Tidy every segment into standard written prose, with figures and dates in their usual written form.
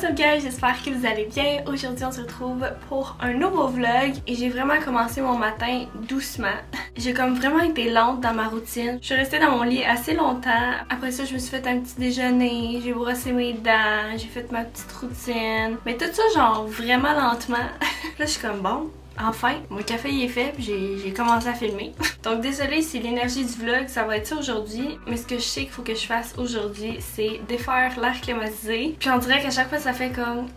What's up guys, j'espère que vous allez bien. Aujourd'hui on se retrouve pour un nouveau vlog et j'ai vraiment commencé mon matin doucement. J'ai comme vraiment été lente dans ma routine. Je suis restée dans mon lit assez longtemps. Après ça je me suis fait un petit déjeuner, j'ai brossé mes dents, j'ai fait ma petite routine. Mais tout ça genre vraiment lentement. Là je suis comme bon. Enfin, mon café il est fait puis j'ai commencé à filmer. Donc désolée si l'énergie du vlog ça va être ça aujourd'hui, mais ce que je sais qu'il faut que je fasse aujourd'hui c'est défaire l'air climatisé. Puis on dirait qu'à chaque fois ça fait comme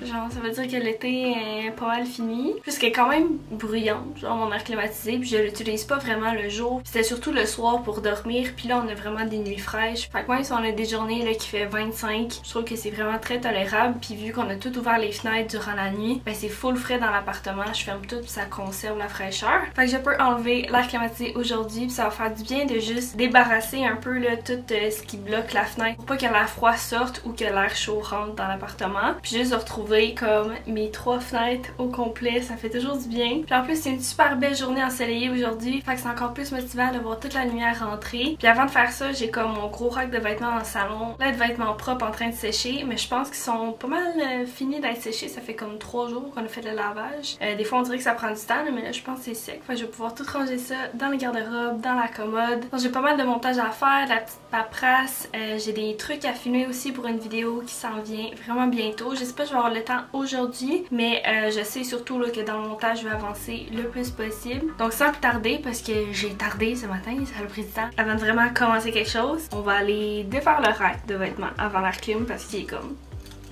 genre ça veut dire que l'été est pas mal fini. Puisqu'il est quand même bruyant, genre mon air climatisé, puis je l'utilise pas vraiment le jour. C'était surtout le soir pour dormir, puis là on a vraiment des nuits fraîches. Fait que même si on a des journées là qui fait 25, je trouve que c'est vraiment très tolérable. Puis vu qu'on a tout ouvert les fenêtres durant la nuit, ben c'est full frais dans l'appartement, je ferme tout puis ça conserve la fraîcheur. Fait que je peux enlever l'air climatisé aujourd'hui puis ça va faire du bien de juste débarrasser un peu là, tout ce qui bloque la fenêtre pour pas que l'air froid sorte ou que l'air chaud rentre dans l'appartement. Puis juste de retrouver comme mes 3 fenêtres au complet, ça fait toujours du bien. Puis en plus c'est une super belle journée ensoleillée aujourd'hui, fait que c'est encore plus motivant de voir toute la lumière rentrer. Puis avant de faire ça, j'ai comme mon gros rack de vêtements dans le salon, là de vêtements propres en train de sécher, mais je pense qu'ils sont pas mal finis d'être séchés. Ça fait comme 3 jours qu'on a fait le lavage. Des fois on dirait que ça prend du temps, mais là je pense que c'est sec. Fait que je vais pouvoir tout ranger ça dans le garde-robe, dans la commode. Donc j'ai pas mal de montage à faire, de la petite paperasse. J'ai des trucs à filmer aussi pour une vidéo qui s'en vient vraiment bientôt. Je sais pas si je vais avoir le temps aujourd'hui, mais je sais surtout là, que dans le montage je vais avancer le plus possible. Donc sans plus tarder, parce que j'ai tardé ce matin, ça a pris du temps. Avant de vraiment commencer quelque chose, on va aller défaire le rack de vêtements avant l'air clim parce qu'il est comme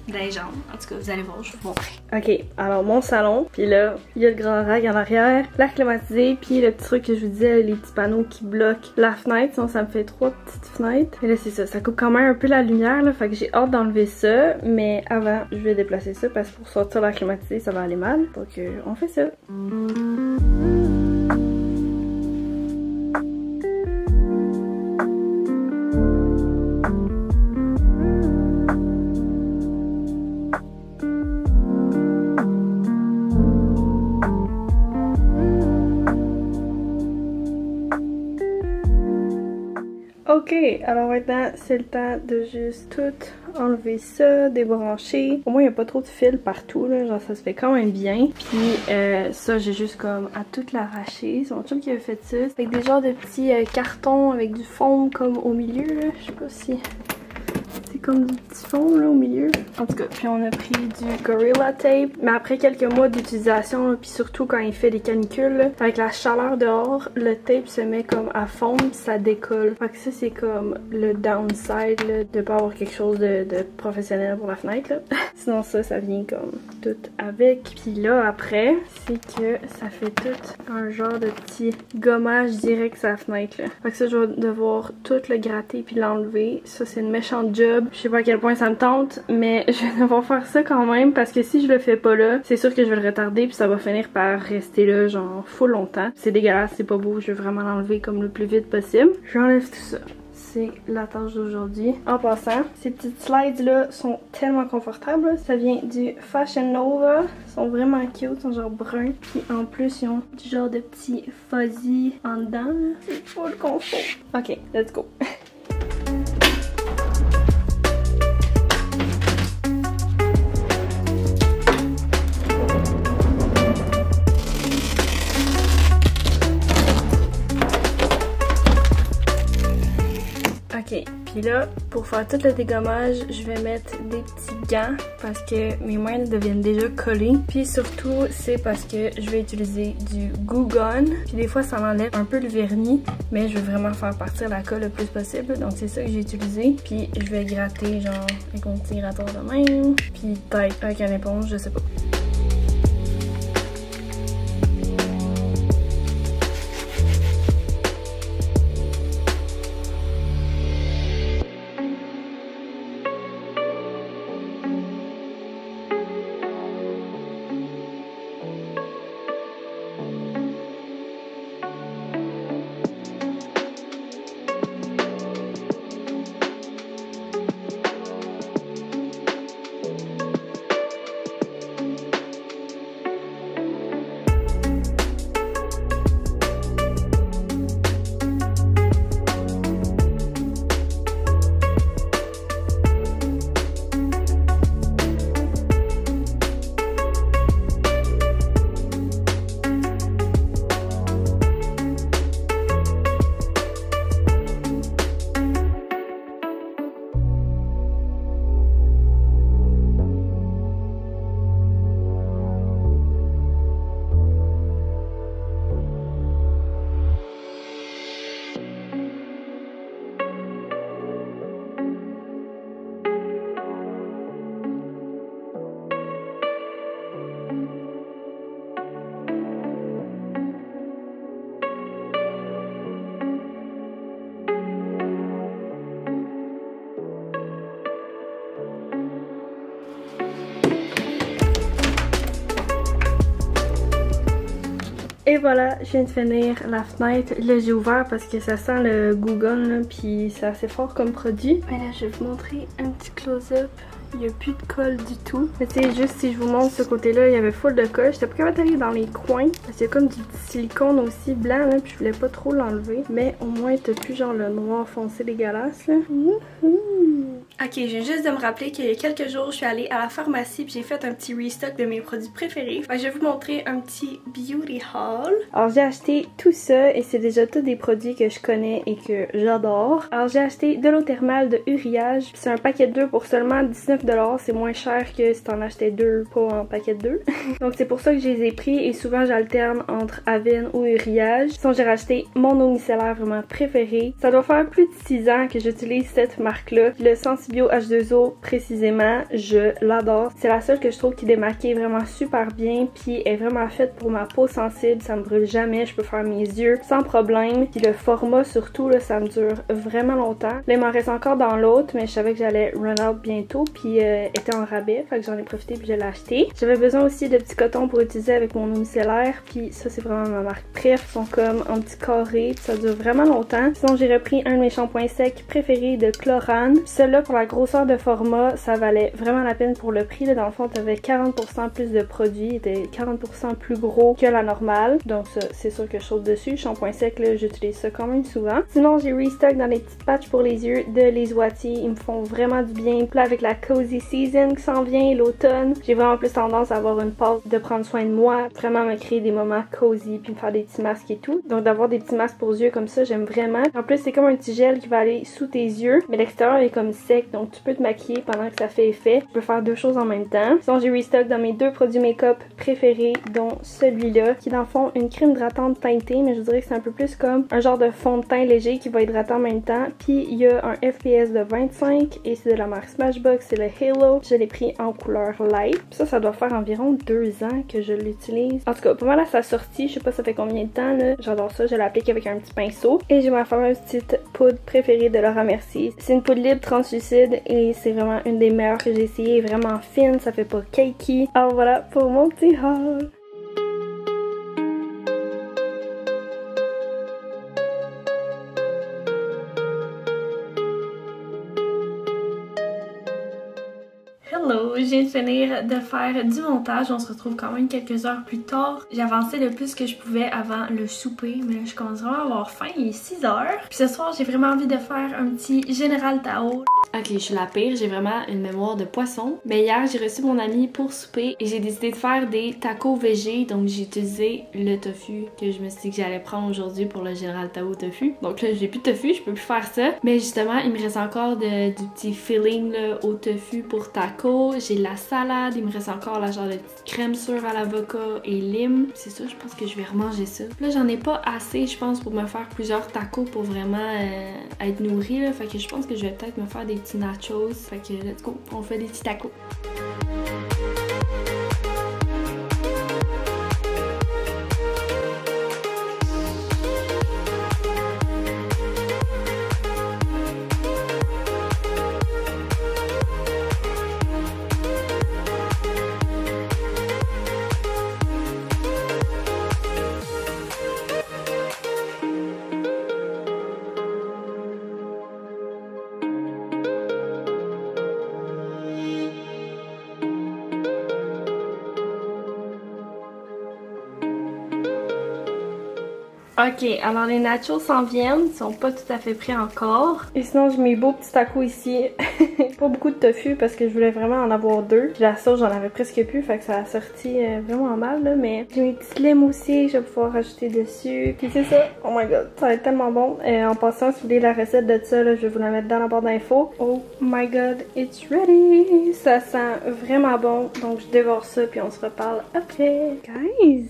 dans les jambes. En tout cas, vous allez voir, je vais vous montrer. Ok, alors mon salon, puis là, il y a le grand rack en arrière, l'air climatisé, puis le petit truc que je vous disais, les petits panneaux qui bloquent la fenêtre. Sinon, ça me fait 3 petites fenêtres. Et là, c'est ça coupe quand même un peu la lumière, là, fait que j'ai hâte d'enlever ça. Mais avant, je vais déplacer ça parce que pour sortir l'air climatisé, ça va aller mal. Donc, on fait ça. Ok, alors maintenant c'est le temps de juste tout enlever ça, débrancher. Au moins il n'y a pas trop de fils partout, là, genre ça se fait quand même bien. Puis ça j'ai juste comme à tout l'arracher. C'est mon chum qui avait fait ça. Avec des genres de petits cartons avec du fond comme au milieu, là. Je sais pas si... c'est comme du petit fond là au milieu. En tout cas, puis on a pris du Gorilla Tape. Mais après quelques mois d'utilisation, puis surtout quand il fait des canicules, là, avec la chaleur dehors, le tape se met comme à fondre, ça décolle. Fait que ça c'est comme le downside là, de pas avoir quelque chose de professionnel pour la fenêtre là. Sinon ça vient comme tout avec. Puis là après, c'est que ça fait tout un genre de petit gommage direct sur la fenêtre là. Fait que ça je vais devoir tout le gratter puis l'enlever. Ça c'est une méchante job. Je sais pas à quel point ça me tente, mais je vais devoir faire ça quand même parce que si je le fais pas là, c'est sûr que je vais le retarder puis ça va finir par rester là genre full longtemps. C'est dégueulasse, c'est pas beau, je veux vraiment l'enlever comme le plus vite possible. J'enlève tout ça. C'est la tâche d'aujourd'hui. En passant, ces petites slides là sont tellement confortables. Ça vient du Fashion Nova. Ils sont vraiment cute, ils sont genre bruns. Puis en plus, ils ont du genre de petits fuzzy en dedans. C'est full confort. Ok, let's go. Ok, puis là, pour faire tout le dégommage, je vais mettre des petits gants parce que mes mains deviennent déjà collées. Puis surtout, c'est parce que je vais utiliser du Goo Gun. Puis des fois, ça m'enlève un peu le vernis, mais je veux vraiment faire partir la colle le plus possible. Donc c'est ça que j'ai utilisé. Puis je vais gratter genre avec mon petit gratteur de même. Puis peut-être avec une éponge, je sais pas. Et voilà, je viens de finir la fenêtre. Là, j'ai ouvert parce que ça sent le Goo-Gone, puis c'est assez fort comme produit. Mais là, je vais vous montrer un petit close-up. Il n'y a plus de colle du tout. Mais tu sais, juste si je vous montre ce côté-là, il y avait full de colle. J'étais pas capable d'aller dans les coins. Parce qu'il y a comme du petit silicone aussi blanc, là, puis je voulais pas trop l'enlever. Mais au moins, t'as plus genre le noir foncé dégueulasse, là. Ok, je viens juste de me rappeler qu'il y a quelques jours, je suis allée à la pharmacie puis j'ai fait un petit restock de mes produits préférés. Fait que je vais vous montrer un petit beauty haul. Alors j'ai acheté tout ça et c'est déjà tous des produits que je connais et que j'adore. Alors j'ai acheté de l'eau thermale de Uriage. C'est un paquet de 2 pour seulement 19 $. C'est moins cher que si t'en achetais 2 pas en paquet de 2. Donc c'est pour ça que je les ai pris et souvent j'alterne entre Avène ou Uriage. Sinon j'ai racheté mon eau micellaire vraiment préférée. Ça doit faire plus de 6 ans que j'utilise cette marque-là. Le Sensibio H2O précisément, je l'adore. C'est la seule que je trouve qui démaquille vraiment super bien puis est vraiment faite pour ma peau sensible. Ça me brûle jamais, je peux faire mes yeux sans problème. Puis le format surtout, là, ça me dure vraiment longtemps. Là il m'en reste encore dans l'autre mais je savais que j'allais run out bientôt puis était en rabais, fait que j'en ai profité puis je l'ai acheté. J'avais besoin aussi de petits cotons pour utiliser avec mon eau micellaire puis ça c'est vraiment ma marque préf. Ils sont comme en petit carré puis ça dure vraiment longtemps. Sinon j'ai repris un de mes shampoings secs préférés de Chlorane. Celui-là pour la grosseur de format, ça valait vraiment la peine pour le prix. Là, dans le fond, tu avais 40% plus de produits, il était 40% plus gros que la normale. Donc ça, c'est sûr que je saute dessus. Le shampoing sec, là, j'utilise ça quand même souvent. Sinon, j'ai restock dans les petites patchs pour les yeux de Les Wattier. Ils me font vraiment du bien. Puis là, avec la cozy season qui s'en vient, l'automne, j'ai vraiment plus tendance à avoir une pause de prendre soin de moi, vraiment me créer des moments cozy, puis me faire des petits masques et tout. Donc d'avoir des petits masques pour les yeux comme ça, j'aime vraiment. En plus, c'est comme un petit gel qui va aller sous tes yeux, mais l'extérieur est comme sec, donc tu peux te maquiller pendant que ça fait effet. Tu peux faire deux choses en même temps. Sinon, j'ai restock dans mes deux produits make-up préférés, dont celui-là, qui est dans le fond une crème hydratante teintée, mais je dirais que c'est un peu plus comme un genre de fond de teint léger qui va hydrater en même temps. Puis il y a un FPS de 25 et c'est de la marque Smashbox, c'est le Halo. Je l'ai pris en couleur light. Puis ça doit faire environ 2 ans que je l'utilise. En tout cas, pour moi, là, sa sortie, je sais pas ça fait combien de temps, là. J'adore ça, je l'applique avec un petit pinceau. Et j'ai ma fameuse petite poudre préférée de Laura Mercier. C'est une poudre libre translucide et c'est vraiment une des meilleures que j'ai essayé, vraiment fine, ça fait pas cakey. Alors voilà pour mon petit haul. Hello, je viens de finir de faire du montage, on se retrouve quand même quelques heures plus tard. J'ai avancé le plus que je pouvais avant le souper, mais là je commence vraiment à avoir faim, il est 6 heures. Puis ce soir j'ai vraiment envie de faire un petit Général Tao. Ok, je suis la pire, j'ai vraiment une mémoire de poisson. Mais hier j'ai reçu mon ami pour souper et j'ai décidé de faire des tacos végé. Donc j'ai utilisé le tofu que je me suis dit que j'allais prendre aujourd'hui pour le Général Tao tofu. Donc là j'ai plus de tofu, je peux plus faire ça. Mais justement il me reste encore du petit filling là, au tofu pour tacos. J'ai de la salade, il me reste encore la genre de petite crème sûre à l'avocat et lime. C'est ça, je pense que je vais remanger ça. Là j'en ai pas assez je pense pour me faire plusieurs tacos pour vraiment être nourrie là. Fait que je pense que je vais peut-être me faire des petits nachos. Fait que let's go, on fait des petits tacos. Ok, alors les nachos s'en viennent, ils sont pas tout à fait prêts encore. Et sinon j'ai mes beaux petits tacos ici. Pas beaucoup de tofu parce que je voulais vraiment en avoir 2. Puis la sauce j'en avais presque plus, fait que ça a sorti vraiment mal là. Mais j'ai mes petits limes aussi que je vais pouvoir rajouter dessus. Puis c'est ça, oh my god, ça va être tellement bon. En passant, si vous voulez la recette de ça, là, je vais vous la mettre dans la barre d'infos. Oh my god, it's ready! Ça sent vraiment bon, donc je dévore ça puis on se reparle après. Guys!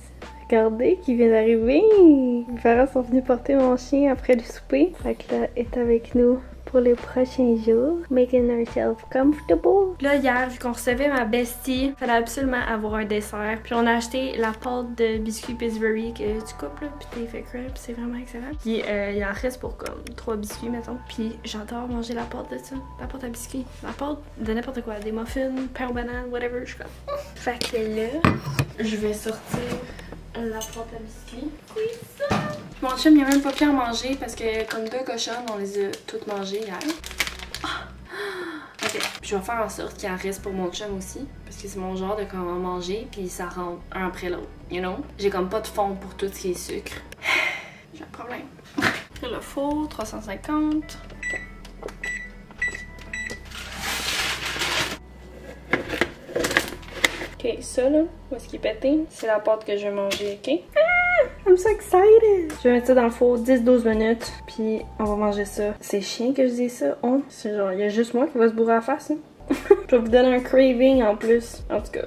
Regardez qui vient d'arriver! Mes parents sont venus porter mon chien après le souper. Fait que là, elle est avec nous pour les prochains jours. Making herself comfortable. Là, hier, vu qu'on recevait ma bestie, il fallait absolument avoir un dessert. Puis on a acheté la pâte de biscuits Pillsbury que tu coupes là, puis t'es fait crêpes, c'est vraiment excellent. Puis il en reste pour comme 3 biscuits, mettons. Puis j'adore manger la pâte de ça. La pâte à biscuits. La pâte de n'importe quoi. Des muffins, pain aux bananes, whatever. Je suis comme. Fait que là, je vais sortir la pâte à biscuits. Oui, ça! Mon chum, il a même pas pu en manger parce que, comme 2 cochonnes, on les a toutes mangées hier. Ok, puis je vais faire en sorte qu'il en reste pour mon chum aussi. Parce que c'est mon genre de comment manger, puis ça rentre un après l'autre. You know? J'ai comme pas de fond pour tout ce qui est sucre. J'ai un problème. Après le four, 350. Ok, ça là, où est-ce qu'il est pété? C'est la pâte que je vais manger, ok? Ah! I'm so excited! Je vais mettre ça dans le four 10-12 minutes, puis on va manger ça. C'est chiant que je dise ça, oh? C'est genre, il y a juste moi qui va se bourrer la face, hein? Je vais vous donner un craving en plus. En tout cas.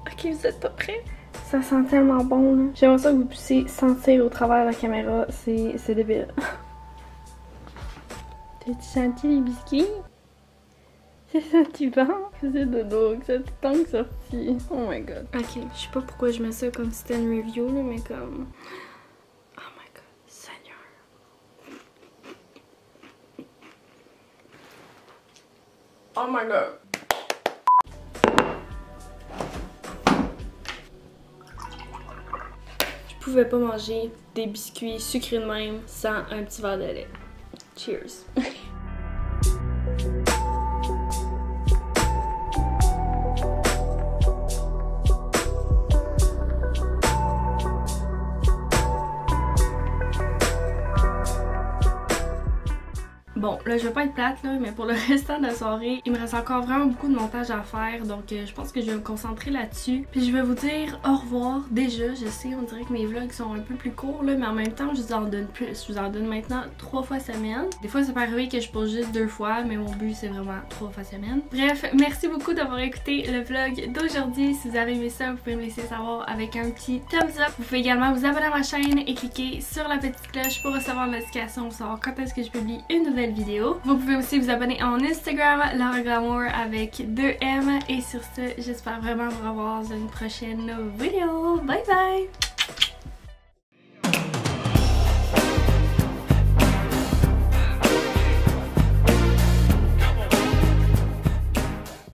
Ok, vous êtes pas prêts? Ça sent tellement bon, là. J'aimerais ça que vous puissiez sentir au travers de la caméra. C'est débile. T'as-tu senti les biscuits? C'est senti bon? C'est dodo, que c'est tant que sorti. Oh my god. Ok, je sais pas pourquoi je mets ça comme si c'était une review, là, mais comme... Oh my god, Seigneur. Oh my god. Je pouvais pas manger des biscuits sucrés de même sans un petit verre de lait. Cheers. Bon, là, je vais pas être plate, là, mais pour le restant de la soirée, il me reste encore vraiment beaucoup de montage à faire, donc je pense que je vais me concentrer là-dessus. Puis je vais vous dire au revoir. Déjà, je sais, on dirait que mes vlogs sont un peu plus courts, là, mais en même temps, je vous en donne plus. Je vous en donne maintenant 3 fois semaine. Des fois, ça peut arriver que je pose juste 2 fois, mais mon but, c'est vraiment 3 fois semaine. Bref, merci beaucoup d'avoir écouté le vlog d'aujourd'hui. Si vous avez aimé ça, vous pouvez me laisser savoir avec un petit thumbs up. Vous pouvez également vous abonner à ma chaîne et cliquer sur la petite cloche pour recevoir une notification pour savoir quand est-ce que je publie une nouvelle vidéo. Vous pouvez aussi vous abonner à mon Instagram, Laura Glamour avec 2 M. Et sur ce, j'espère vraiment vous revoir dans une prochaine vidéo. Bye bye!